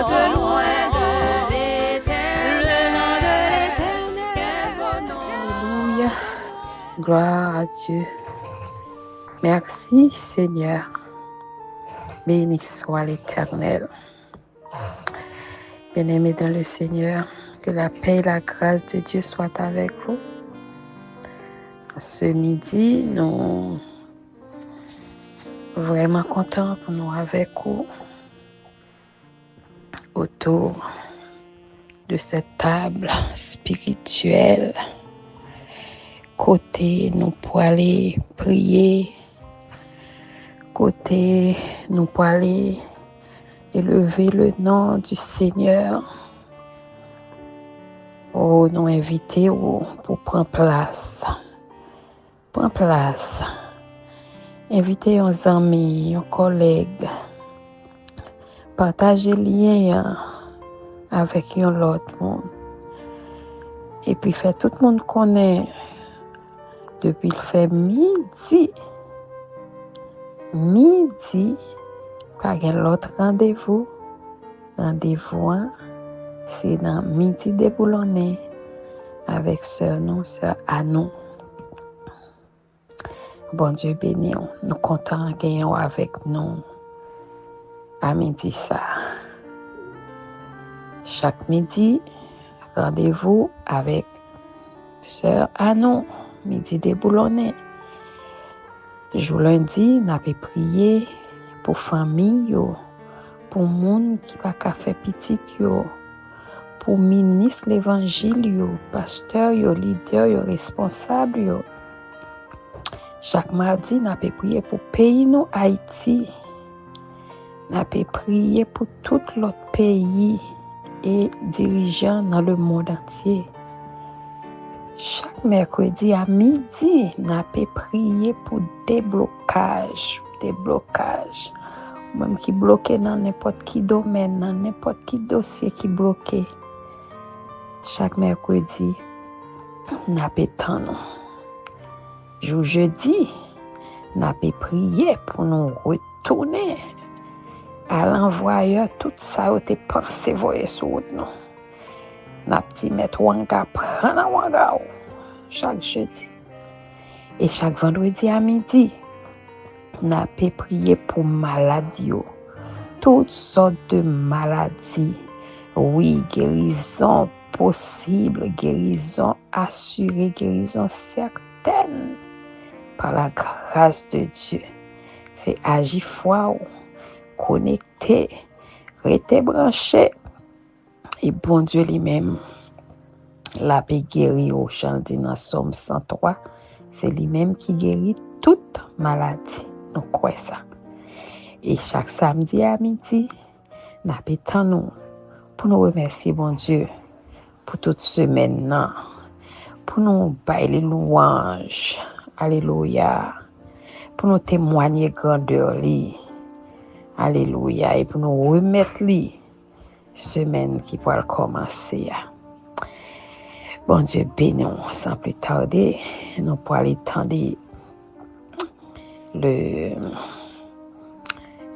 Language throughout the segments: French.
de loin de l'éternel. Le nom de l'éternel, quel beau nom. Alléluia. Gloire à Dieu. Merci Seigneur. Béni soit l'Éternel. Bien-aimés dans le Seigneur, que la paix et la grâce de Dieu soient avec vous. Ce midi, nous sommes vraiment contents pour nous avec vous autour de cette table spirituelle. Côté nous pour aller prier, côté nous pour aller élever le nom du Seigneur. Oh, nous inviter pour prendre place. Prends place. Invitez un ami, un collègue. Partagez lien avec l'autre monde. Et puis fait tout le monde connaît depuis le fait midi. Pas l'autre rendez-vous. Rendez-vous, c'est dans midi déboulonné avec sœur Anou. Bon Dieu béni, nous comptons gagner avec nous à midi ça. Chaque midi, rendez-vous avec sœur Anou, midi déboulonné. Jour lundi, nous avons prié pour famille, pour monde qui va pas faire petit, pour ministre l'évangile, pasteur, leader, responsable. Chaque mardi, nous avons prié pour pays nous Haïti. Nous avons prié pour tout l'autre pays et dirigeants dans le monde entier. Chaque mercredi à midi, nous avons prié pour déblocage. Même qui bloqué dans n'importe qui domaine, dans n'importe qui dossier qui bloqué. Chaque mercredi, nous avons jeudi, nous avons prié pour nous retourner à l'envoyeur tout ça a été pensé voyer sur nous. Nous avons mettre wanga prendre wanga chaque jeudi. Et chaque vendredi à midi, nous avons prié pour maladies, toutes sortes de maladies. Oui, guérison possible, guérison assurée, guérison certaine. Par la grâce de Dieu, c'est agir foi, connecté, rester branché. Et bon Dieu lui-même, la paix guérit au chant dans Somme 103, c'est lui-même qui guérit toute maladie. Nous croyons ça. Et chaque samedi à midi, nous avons pour nous remercier bon Dieu pour toute semaine, pour nous bailler les louanges. Alléluia. Pour nous témoigner grandeur li. Alléluia. Et pour nous remettre li semaine qui pourra commencer. Bon Dieu béni, sans plus tarder, nous pourrons aller tendre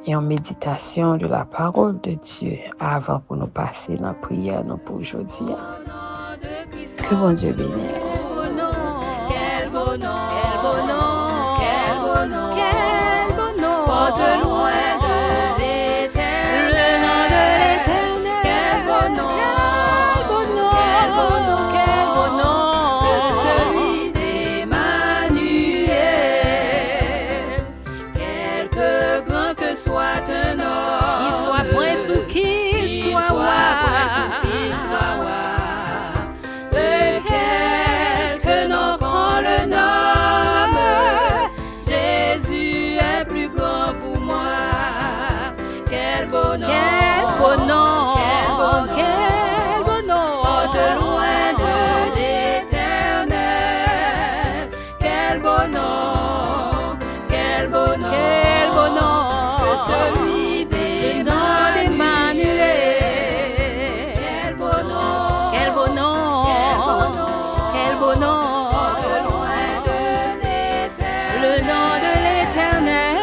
en méditation de la parole de Dieu avant pour nous passer dans la prière nous pour aujourd'hui. Que bon Dieu bénisse. Quel beau nom, quel beau nom, quel beau nom, quel beau nom. Oh, de loin de l'éternel, le nom de l'éternel. Quel beau nom, quel beau nom, quel beau nom, quel beau nom. De celui d'Emmanuel. Quelque grand que soit un homme, qu'il soit prince ou qu'il soit roi, qu'il soit roi. Quel beau nom, quel beau nom, oh, de loin de l'éternel. Quel beau nom, quel beau nom, quel beau nom, que celui d'Emmanuel. Quel beau nom, quel beau nom, quel beau nom, oh, de loin de l'éternel. Le nom de l'éternel.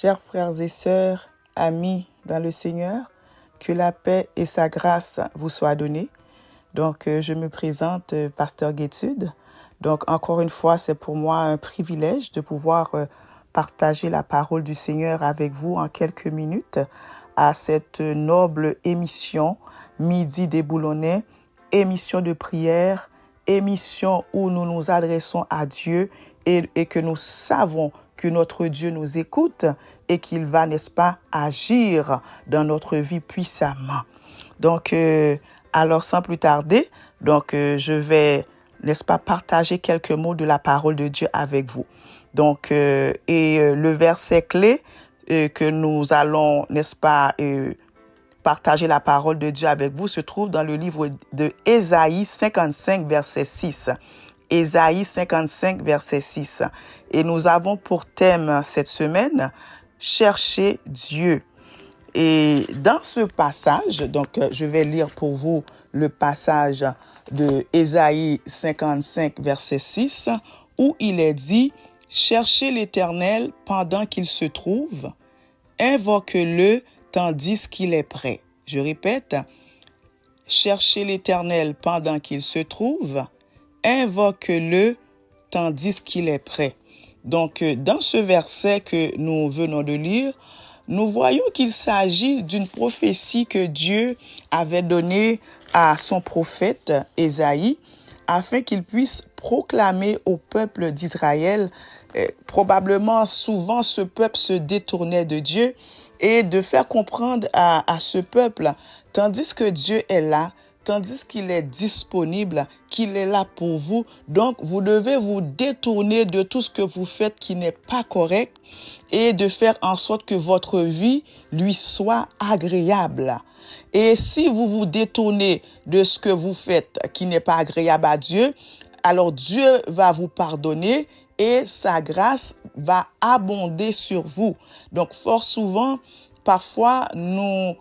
Chers frères et sœurs, amis dans le Seigneur, que la paix et sa grâce vous soient données. Donc, je me présente, Pasteur Guétude. Donc, encore une fois, c'est pour moi un privilège de pouvoir partager la parole du Seigneur avec vous en quelques minutes à cette noble émission Midi déboulonnais, émission de prière, émission où nous nous adressons à Dieu et que nous savons que notre Dieu nous écoute et qu'il va, n'est-ce pas, agir dans notre vie puissamment. Donc, alors sans plus tarder, je vais, n'est-ce pas, partager quelques mots de la parole de Dieu avec vous. Donc, le verset clé que nous allons, n'est-ce pas, partager la parole de Dieu avec vous se trouve dans le livre de Ésaïe 55, verset 6. Ésaïe 55, verset 6. Et nous avons pour thème cette semaine, chercher Dieu. Et dans ce passage, donc je vais lire pour vous le passage de Ésaïe 55, verset 6, où il est dit, cherchez l'Éternel pendant qu'il se trouve, invoque-le tandis qu'il est prêt. Je répète, cherchez l'Éternel pendant qu'il se trouve, invoque-le tandis qu'il est prêt. Donc, dans ce verset que nous venons de lire, nous voyons qu'il s'agit d'une prophétie que Dieu avait donnée à son prophète Ésaïe afin qu'il puisse proclamer au peuple d'Israël. Probablement, souvent, ce peuple se détournait de Dieu et de faire comprendre à ce peuple, tandis que Dieu est là, tandis qu'il est disponible, qu'il est là pour vous. Donc, vous devez vous détourner de tout ce que vous faites qui n'est pas correct et de faire en sorte que votre vie lui soit agréable. Et si vous vous détournez de ce que vous faites qui n'est pas agréable à Dieu, alors Dieu va vous pardonner et sa grâce va abonder sur vous. Donc, fort souvent, parfois, nous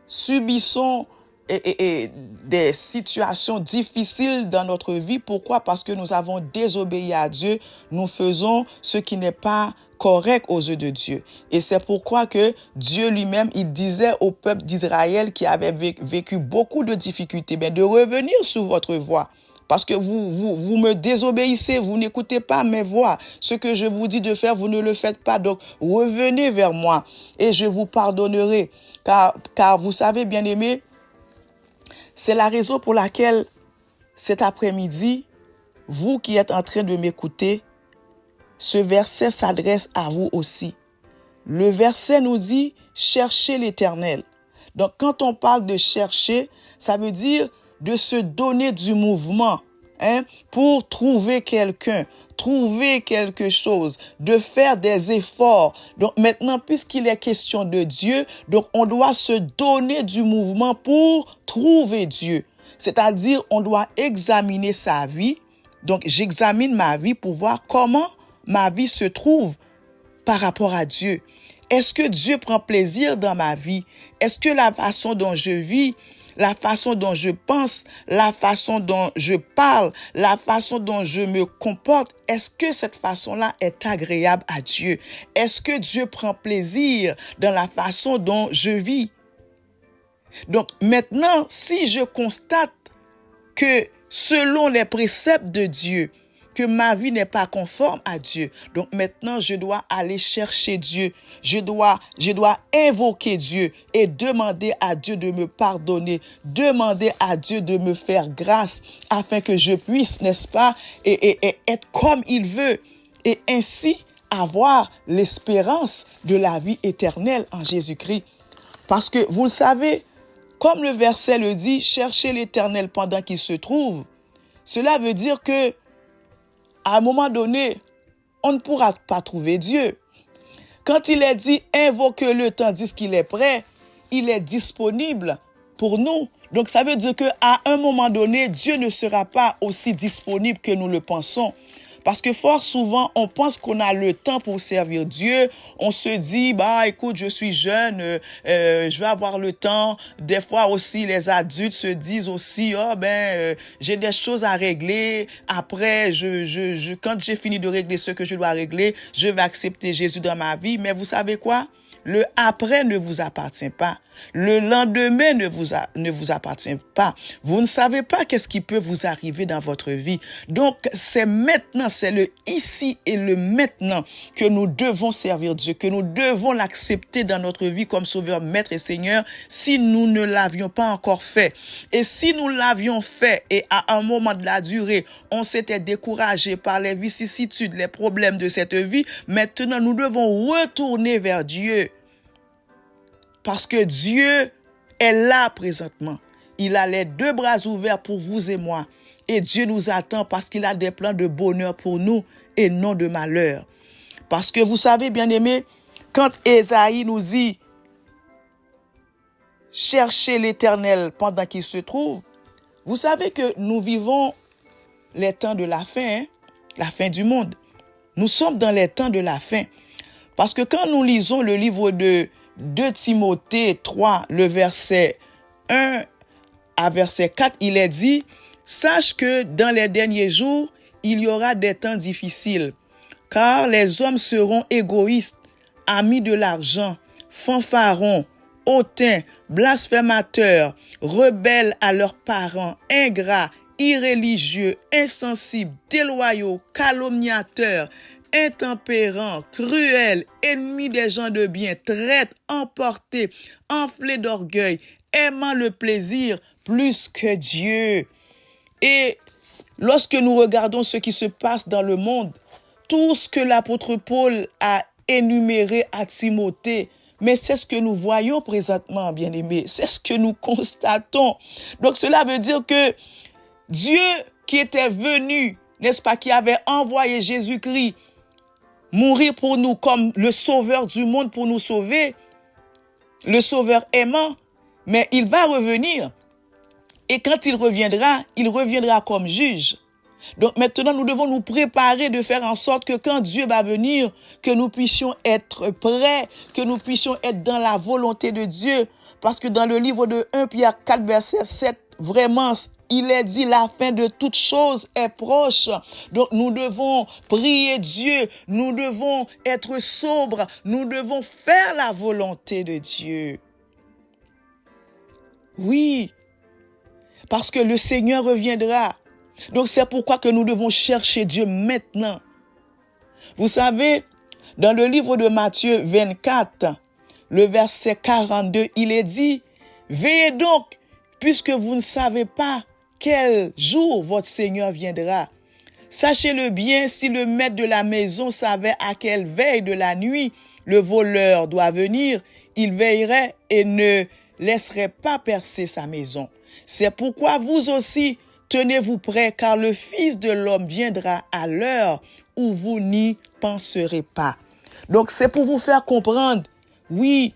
subissons des situations difficiles dans notre vie. Pourquoi? Parce que nous avons désobéi à Dieu. Nous faisons ce qui n'est pas correct aux yeux de Dieu. Et c'est pourquoi que Dieu lui-même, il disait au peuple d'Israël qui avait vécu beaucoup de difficultés, de revenir sur votre voie. Parce que vous me désobéissez, vous n'écoutez pas mes voix. Ce que je vous dis de faire, vous ne le faites pas. Donc, revenez vers moi et je vous pardonnerai. Car vous savez, bien-aimés, c'est la raison pour laquelle cet après-midi, vous qui êtes en train de m'écouter, ce verset s'adresse à vous aussi. Le verset nous dit « cherchez l'Éternel ». Donc, quand on parle de chercher, ça veut dire de se donner du mouvement pour trouver quelqu'un, trouver quelque chose, de faire des efforts. Donc maintenant, puisqu'il est question de Dieu, donc on doit se donner du mouvement pour trouver Dieu. C'est-à-dire, on doit examiner sa vie. Donc, j'examine ma vie pour voir comment ma vie se trouve par rapport à Dieu. Est-ce que Dieu prend plaisir dans ma vie? Est-ce que la façon dont je vis, la façon dont je pense, la façon dont je parle, la façon dont je me comporte, est-ce que cette façon-là est agréable à Dieu? Est-ce que Dieu prend plaisir dans la façon dont je vis? Donc maintenant, si je constate que selon les préceptes de Dieu, que ma vie n'est pas conforme à Dieu. Donc maintenant, je dois aller chercher Dieu. Je dois invoquer Dieu et demander à Dieu de me pardonner, demander à Dieu de me faire grâce afin que je puisse, n'est-ce pas, et être comme il veut et ainsi avoir l'espérance de la vie éternelle en Jésus-Christ. Parce que vous le savez, comme le verset le dit, cherchez l'Éternel pendant qu'il se trouve. Cela veut dire que à un moment donné, on ne pourra pas trouver Dieu. Quand il est dit « invoque-le tandis qu'il est prêt », il est disponible pour nous. Donc ça veut dire qu'à un moment donné, Dieu ne sera pas aussi disponible que nous le pensons. Parce que fort souvent, on pense qu'on a le temps pour servir Dieu. On se dit, bah, écoute, je suis jeune, je vais avoir le temps. Des fois aussi, les adultes se disent aussi, j'ai des choses à régler. Après, quand j'ai fini de régler ce que je dois régler, je vais accepter Jésus dans ma vie. Mais vous savez quoi? Le après ne vous appartient pas. Le lendemain ne vous appartient pas. Vous ne savez pas qu'est-ce qui peut vous arriver dans votre vie. Donc, c'est maintenant, c'est le ici et le maintenant que nous devons servir Dieu, que nous devons l'accepter dans notre vie comme Sauveur, Maître et Seigneur, si nous ne l'avions pas encore fait. Et si nous l'avions fait et à un moment de la durée, on s'était découragé par les vicissitudes, les problèmes de cette vie, maintenant nous devons retourner vers Dieu. Parce que Dieu est là présentement. Il a les deux bras ouverts pour vous et moi. Et Dieu nous attend parce qu'il a des plans de bonheur pour nous et non de malheur. Parce que vous savez, bien-aimés, quand Ésaïe nous dit « Cherchez l'Éternel pendant qu'il se trouve », vous savez que nous vivons les temps de la fin, la fin du monde. Nous sommes dans les temps de la fin. Parce que quand nous lisons le livre de 2 Timothée 3, le verset 1 à verset 4, il est dit « Sache que dans les derniers jours, il y aura des temps difficiles, car les hommes seront égoïstes, amis de l'argent, fanfarons, hautains, blasphémateurs, rebelles à leurs parents, ingrats, irréligieux, insensibles, déloyaux, calomniateurs, intempérants, cruels, ennemis des gens de bien, traîtres, emportés, enflés d'orgueil, aimant le plaisir plus que Dieu. » Et lorsque nous regardons ce qui se passe dans le monde, tout ce que l'apôtre Paul a énuméré à Timothée, mais c'est ce que nous voyons présentement, bien-aimés, c'est ce que nous constatons. Donc cela veut dire que Dieu qui était venu, n'est-ce pas, qui avait envoyé Jésus-Christ mourir pour nous comme le sauveur du monde pour nous sauver, le sauveur aimant, mais il va revenir. Et quand il reviendra comme juge. Donc maintenant, nous devons nous préparer de faire en sorte que quand Dieu va venir, que nous puissions être prêts, que nous puissions être dans la volonté de Dieu. Parce que dans le livre de 1 Pierre 4, verset 7, vraiment, il est dit la fin de toute chose est proche. Donc nous devons prier Dieu, nous devons être sobres, nous devons faire la volonté de Dieu. Oui, parce que le Seigneur reviendra. Donc c'est pourquoi que nous devons chercher Dieu maintenant. Vous savez, dans le livre de Matthieu 24, le verset 42, il est dit, « Veillez donc, puisque vous ne savez pas quel jour votre Seigneur viendra. Sachez-le bien, si le maître de la maison savait à quelle veille de la nuit le voleur doit venir, il veillerait et ne laisserait pas percer sa maison. C'est pourquoi vous aussi, tenez-vous prêts, car le Fils de l'homme viendra à l'heure où vous n'y penserez pas. » Donc c'est pour vous faire comprendre, oui,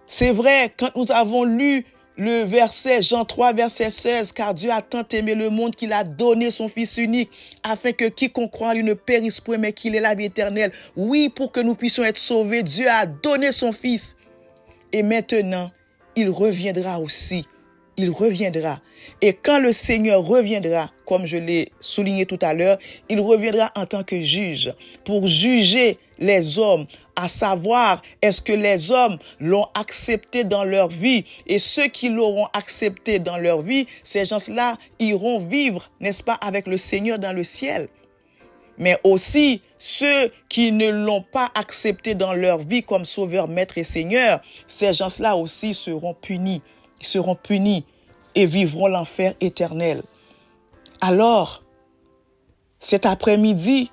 c'est vrai, quand nous avons lu le verset, Jean 3, verset 16, « Car Dieu a tant aimé le monde qu'il a donné son Fils unique, afin que quiconque croit en lui ne périsse point, mais qu'il ait la vie éternelle. » Oui, pour que nous puissions être sauvés, Dieu a donné son Fils. Et maintenant, il reviendra aussi. Il reviendra. Et quand le Seigneur reviendra, comme je l'ai souligné tout à l'heure, il reviendra en tant que juge pour juger les hommes, à savoir est-ce que les hommes l'ont accepté dans leur vie, et ceux qui l'auront accepté dans leur vie, ces gens-là iront vivre, n'est-ce pas, avec le Seigneur dans le ciel. Mais aussi ceux qui ne l'ont pas accepté dans leur vie comme Sauveur, Maître et Seigneur, ces gens-là aussi seront punis. Ils seront punis et vivront l'enfer éternel. Alors, cet après-midi,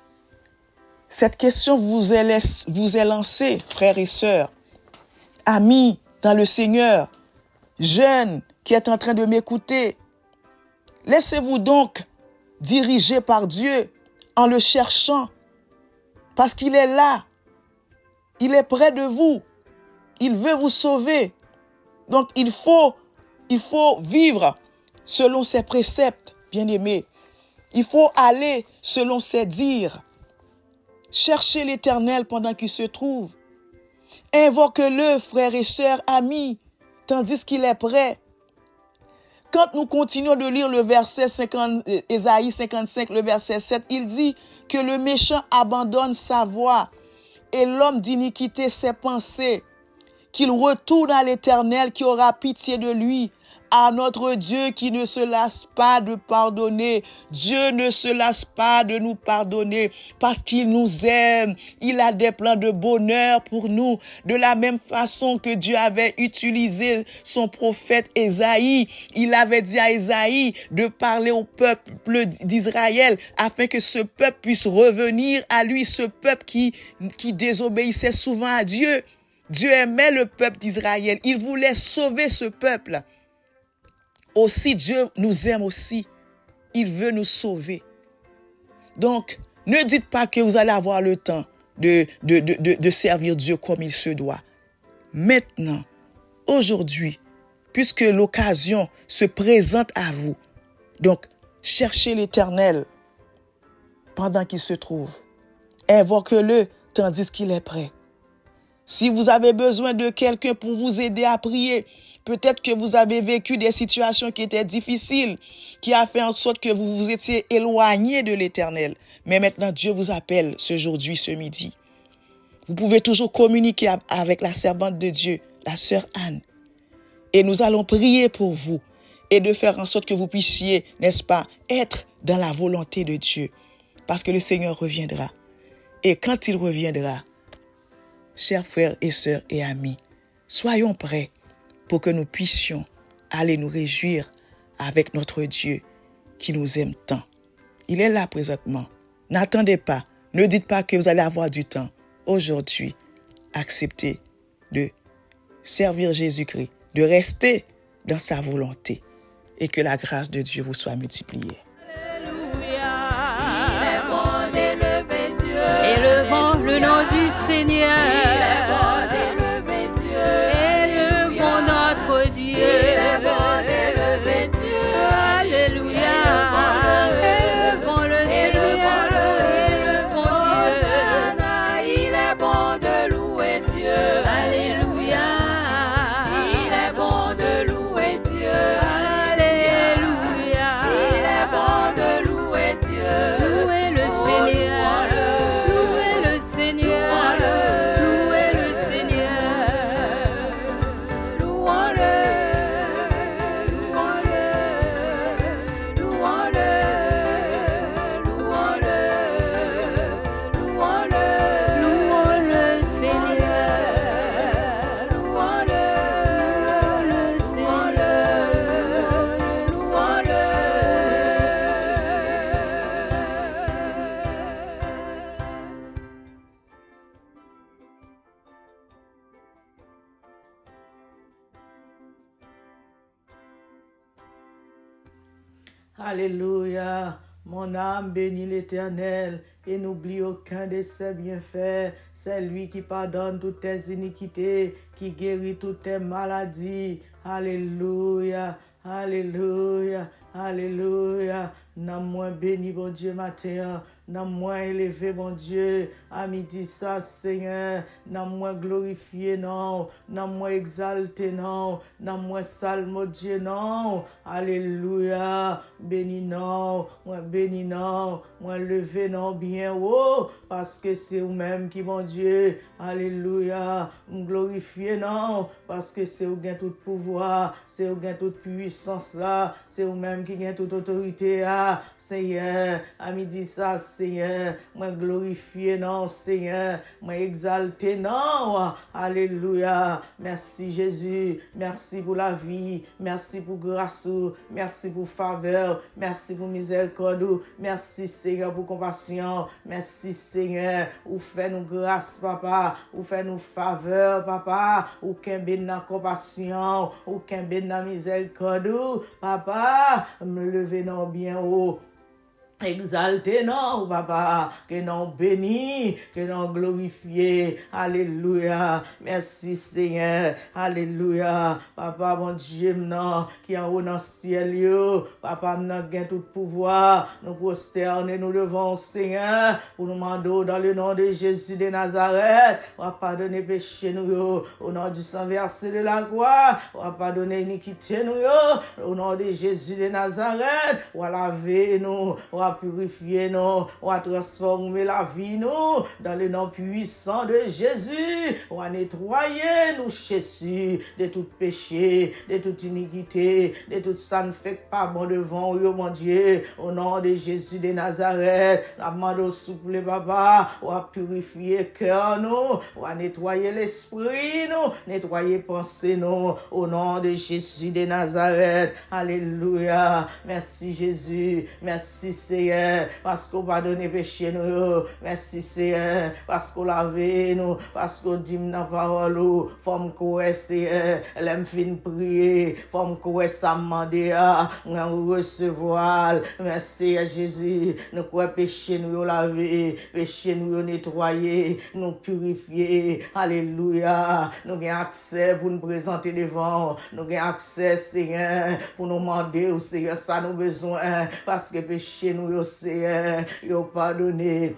cette question vous est lancée, frères et sœurs, amis dans le Seigneur, jeunes qui êtes en train de m'écouter. Laissez-vous donc diriger par Dieu en le cherchant, parce qu'il est là, il est près de vous, il veut vous sauver. Donc il faut vivre selon ses préceptes, bien-aimés. Il faut aller selon ses dires. Cherchez l'Éternel pendant qu'il se trouve. Invoque-le, frères et sœurs, amis, tandis qu'il est prêt. Quand nous continuons de lire le verset 50, Ésaïe 55, le verset 7, il dit que le méchant abandonne sa voie et l'homme d'iniquité ses pensées, qu'il retourne à l'Éternel qui aura pitié de lui, à notre Dieu qui ne se lasse pas de pardonner. Dieu ne se lasse pas de nous pardonner parce qu'il nous aime. Il a des plans de bonheur pour nous. De la même façon que Dieu avait utilisé son prophète Ésaïe, il avait dit à Ésaïe de parler au peuple d'Israël afin que ce peuple puisse revenir à lui, ce peuple qui désobéissait souvent à Dieu. Dieu aimait le peuple d'Israël. Il voulait sauver ce peuple. Aussi, Dieu nous aime aussi. Il veut nous sauver. Donc, ne dites pas que vous allez avoir le temps de servir Dieu comme il se doit. Maintenant, aujourd'hui, puisque l'occasion se présente à vous, donc, cherchez l'Éternel pendant qu'il se trouve. Invoque-le tandis qu'il est prêt. Si vous avez besoin de quelqu'un pour vous aider à prier, peut-être que vous avez vécu des situations qui étaient difficiles, qui a fait en sorte que vous vous étiez éloigné de l'Éternel. Mais maintenant, Dieu vous appelle aujourd'hui, ce midi. Vous pouvez toujours communiquer avec la servante de Dieu, la sœur Anne. Et nous allons prier pour vous et de faire en sorte que vous puissiez, n'est-ce pas, être dans la volonté de Dieu. Parce que le Seigneur reviendra. Et quand il reviendra, chers frères et sœurs et amis, soyons prêts pour que nous puissions aller nous réjouir avec notre Dieu qui nous aime tant. Il est là présentement. N'attendez pas. Ne dites pas que vous allez avoir du temps. Aujourd'hui, acceptez de servir Jésus-Christ, de rester dans sa volonté et que la grâce de Dieu vous soit multipliée. Alléluia. Il est bon d'élever Dieu. Élevons le nom du Seigneur. Il est bon d'élever Dieu. Élevons notre Dieu. Il est bon d'élever Dieu. Alléluia. Élevons le Seigneur. Élevons Dieu. Il est bon de louer Dieu. Alléluia. Il est bon de louer Dieu. Alléluia. Il est bon de louer Dieu. Louez le Seigneur. Louez le Seigneur. Louez le Seigneur. Louons-le. Louons-le. Louons-le. Louons-le. Louons-le. Louons le Seigneur. Louons-le. Le Alléluia. Mon âme bénit l'Éternel et n'oublie aucun de ses bienfaits. C'est lui qui pardonne toutes tes iniquités, qui guérit toutes tes maladies. Alléluia. Alléluia. Alléluia. N'a moins béni, bon Dieu, matin. N'a moins élevé, bon Dieu. À midi, ça, Seigneur. N'a moins glorifié, non. N'a moins exalté, non. N'a moins salme, mon Dieu, non. Alléluia. Béni, non. Moi, béni, non. Moi, levé, non, bien haut. Parce que c'est vous-même qui, mon Dieu. Alléluia. Glorifié, non. Parce que c'est vous qui avez tout pouvoir. C'est vous qui avez toute puissance, là. C'est vous-même qui avez toute autorité, là. Seigneur, à midi ça, Seigneur, moi glorifier non, Seigneur, moi exalter non, alléluia, merci Jésus, merci pour la vie, merci pour grâce, merci pour faveur, merci pour miséricorde, merci Seigneur pour compassion, merci Seigneur, ou fait nous grâce, papa, ou fait nous faveur, papa, ou qu'un ben na compassion, ou qu'un ben na miséricorde, papa, me lever non bien haut. Exalté non, papa, que non béni, que non glorifié, alléluia, merci Seigneur, alléluia, papa mon Dieu, non, qui en haut dans le ciel, yo, papa, non, gain tout pouvoir, nous prosterner, nous devons Seigneur, pour nous demander dans le nom de Jésus de Nazareth, on va pardonner péché nous, yo, au nom du sang versé de la croix, on va pardonner iniquité nous, yo, au nom de Jésus de Nazareth, on va laver nous, on va purifier nous, on va transformer la vie nous dans le nom puissant de Jésus. On va nettoyer nous, Jésus, de tout péché, de toute iniquité, de tout ça ne fait pas bon devant vous, mon Dieu. Au nom de Jésus de Nazareth, la demande au souple, papa, on va purifier cœur nous, on va nettoyer l'esprit nous, nettoyer pensée nous, au nom de Jésus de Nazareth. Alléluia. Merci Jésus. Merci Seigneur, parce qu'on pardonne péché nous. Merci Seigneur, parce qu'on lave nous, parce qu'on dit dans la parole, forme qu'on Seigneur, l'aime fin prier, forme qu'on ça demander, on recevoir. Merci Jésus, nous quoi péché nous laver, péché nous nettoyer, nous purifier. Alléluia. Nous avons accès pour nous présenter devant, nous avons accès Seigneur pour nous demander au Seigneur ça nous besoin, parce que péché nous, Seigneur, yo pardonné.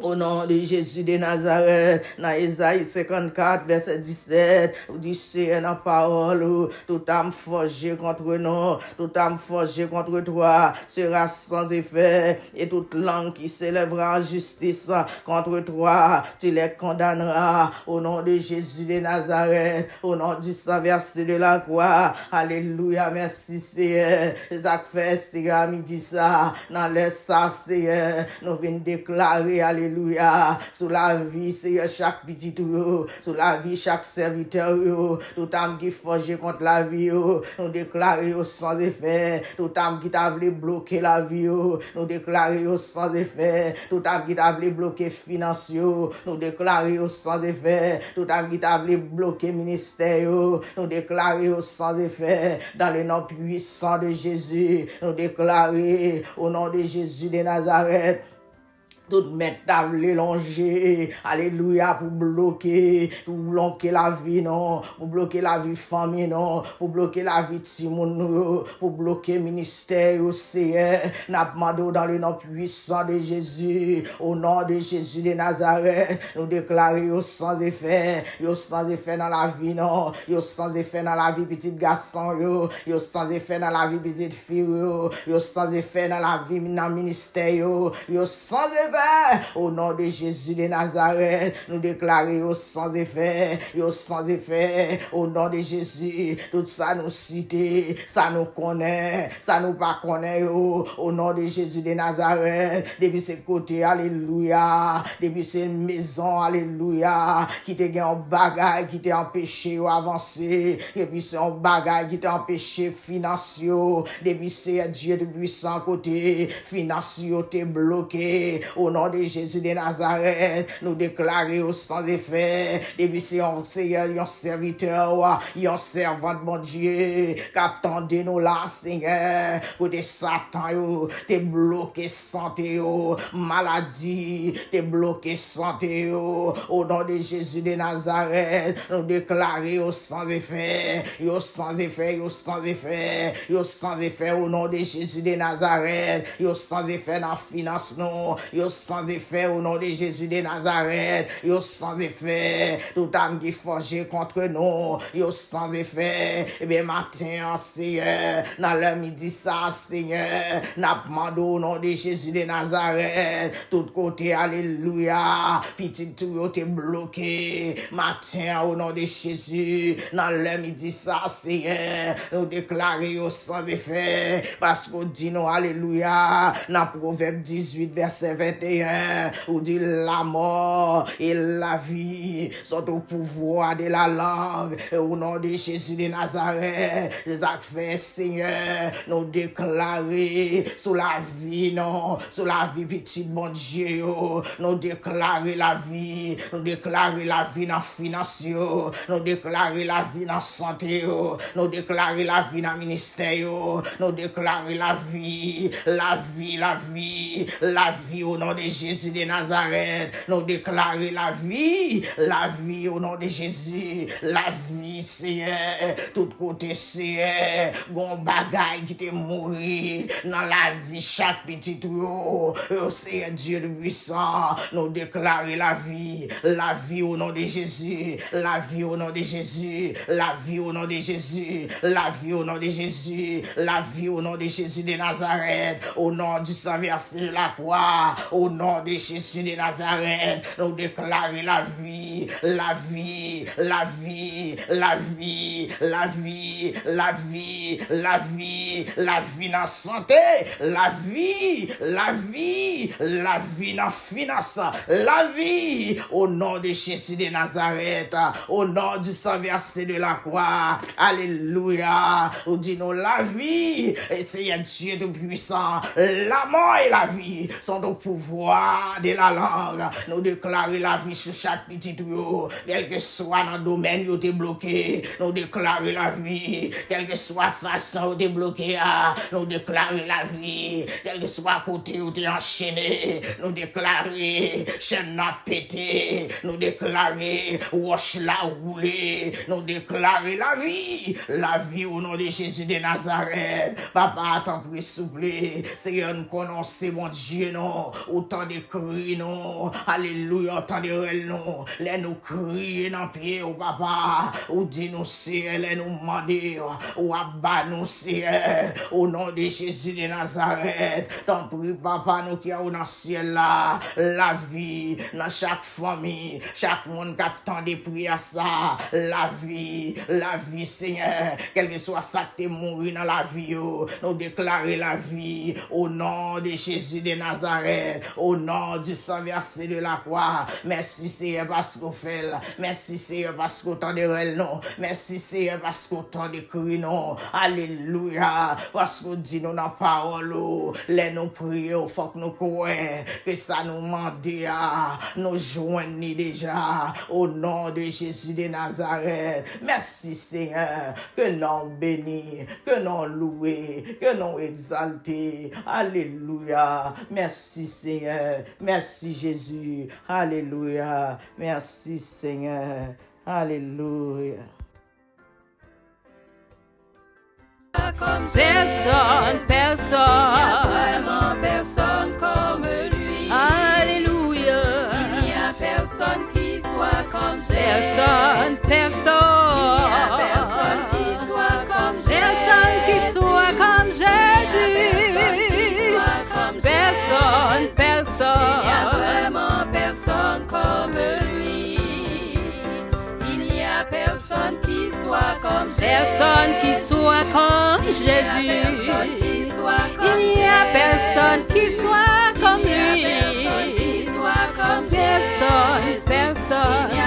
Au nom de Jésus de Nazareth, dans Ésaïe 54, verset 17, vous dites, Seigneur, dans la parole, tout âme forgée contre nous, toute âme forgée contre toi sera sans effet, et toute langue qui s'élèvera en justice contre toi, tu les condamneras. Au nom de Jésus de Nazareth, au nom du sang versé de la croix. Alléluia, merci Seigneur. Zach fait, Seigneur, midi ça, dans le ça, Seigneur, nous venons déclarer, alléluia. Alléluia, sous la vie, Seigneur, chaque petit tout, sous la vie, chaque serviteur, tout âme qui forge contre la vie, nous déclarons sans effet, tout âme qui t'a voulu bloquer la vie, nous déclarons sans effet, tout âme qui t'a voulu bloquer financier, nous déclarons sans effet, tout âme qui t'a voulu bloquer ministère, nous déclarons sans effet, dans le nom puissant de Jésus, nous déclarons au nom de Jésus de Nazareth. Toute métal longer, alléluia, pour bloquer la vie, non, pour bloquer la vie famille, non, pour bloquer la vie de Simon, pour bloquer ministère, Seigneur, n'a demandé dans le nom puissant de Jésus, au nom de Jésus de Nazareth, nous déclarons sans effet dans la vie, non, sans effet dans la vie petit garçon, sans effet dans la vie petite fille, sans effet dans la vie dans ministère, sans effet. Au nom de Jésus de Nazareth, nous déclarons sans effet, au nom de Jésus, tout ça nous cite, ça nous connaît, ça nous pas connaît, au nom de Jésus de Nazareth, depuis ce côté, alléluia, depuis ces maisons, alléluia, qui te gagne en bagaille, qui t'a empêché d'avancer, depuis ce bagaille qui t'a empêché financier, depuis c'est Dieu de puissant côté, financier t'es bloqué, au nom de Jésus de Nazareth, nous déclarons sans effet, depuis c'est un Seigneur, un serviteur, un servant de mon Dieu, qu'attendez nous là, Seigneur, côté Satan, t'es bloqué santé, maladie, t'es bloqué santé, au nom de Jésus de Nazareth, nous déclarons sans effet, sans effet, sans effet, sans effet, au nom de Jésus de Nazareth, sans effet dans la finance, non, sans effet au nom de Jésus de Nazareth, sans effet, tout âme qui forge contre nous, sans effet, et bien matin, Seigneur, dans le midi ça, Seigneur, n'a demandé au nom de Jésus de Nazareth, tout côté, alléluia, petit tout t'es bloqué, matin au nom de Jésus, dans le midi ça, Seigneur, nous déclarons sans effet, parce qu'on dit non, alléluia, dans Proverbe 18, verset 20, 21, où dit la mort et la vie sont au pouvoir de la langue. Et au nom de Jésus de Nazareth, les actes faits, Seigneur, nous déclarer sous la vie, non, sous la vie petite, mon Dieu, nous déclarer la vie, nous déclarer la vie dans finance, nous déclarer la vie dans santé, nous déclarer la vie dans ministère, nous déclarer la vie, la vie, la vie, la vie au nom de Jésus de Nazareth, nous déclarer la vie au nom de Jésus, la vie, Seigneur, tout côté, Seigneur, gon bagaille qui te mourir dans la vie, chaque petit tuyau, Seigneur Dieu de puissant, nous déclarer la vie au nom de Jésus, la vie au nom de Jésus, la vie au nom de Jésus, la vie au nom de Jésus, la vie au nom de Jésus de Nazareth, au nom du sang versé de la croix, au nom de Jésus de Nazareth, nous déclarer la vie, la vie, la vie, la vie, la vie, la vie, la vie, la vie dans la santé, la vie, la vie, la vie dans la finance, la vie, au nom de Jésus de Nazareth, au nom du sang versé de la croix, alléluia, nous disons la vie, et Seigneur Dieu tout-puissant, la mort et la vie sont au pouvoir de la langue, nous déclarer la vie sur chaque petit tuyau, quel que soit dans le domaine où tu es bloqué, nous déclarer la vie, quelle que soit façon où tu es bloqué, nous déclarer la vie, quel que soit côté où tu es enchaîné, nous déclarer chaîne n'a pété, nous déclarer wash la roulé, nous déclarer la vie au nom de Jésus de Nazareth. Papa, t'en prie, souple, Seigneur, nous connaissons, mon Dieu, non, autant de cris, non, alléluia, autant de rêves, non, les nous crier dans pied, oh papa, ou dit nous, Seigneur, les nous demander, ou abat nous, Seigneur, au nom de Jésus de Nazareth. T'en prie, papa, nous qui avons dans le ciel là, la vie, dans chaque famille, chaque monde qui attend des prières, ça, la vie, Seigneur, quel que soit ça qui est mort dans la vie, nous déclarer la vie, au nom de Jésus de Nazareth, au nom du sang versé de la croix. Merci, Seigneur, parce qu'on fait, merci, Seigneur, parce qu'on t'en de non, merci, Seigneur, parce qu'on t'en de cri, non, alléluia, parce qu'on dit nous dans la parole, les nous prions, faut que nous croyons, que ça nous mande, nous joignons déjà, au nom de Jésus de Nazareth. Merci, Seigneur, que nous bénis, que nous louer, que nous exalter, alléluia, merci, Seigneur, merci, Jésus, alléluia, merci, Seigneur, alléluia. Comme personne, vraiment personne comme lui. Alléluia. Il n'y a personne qui soit comme Jésus. Personne. Il n'y a personne qui soit comme Jésus. Personne qui soit comme Jésus. Personne. Il n'y a vraiment personne comme lui. Il n'y a personne qui soit comme Jésus. Personne qui soit comme Jésus. Il n'y a personne qui soit comme lui. Personne.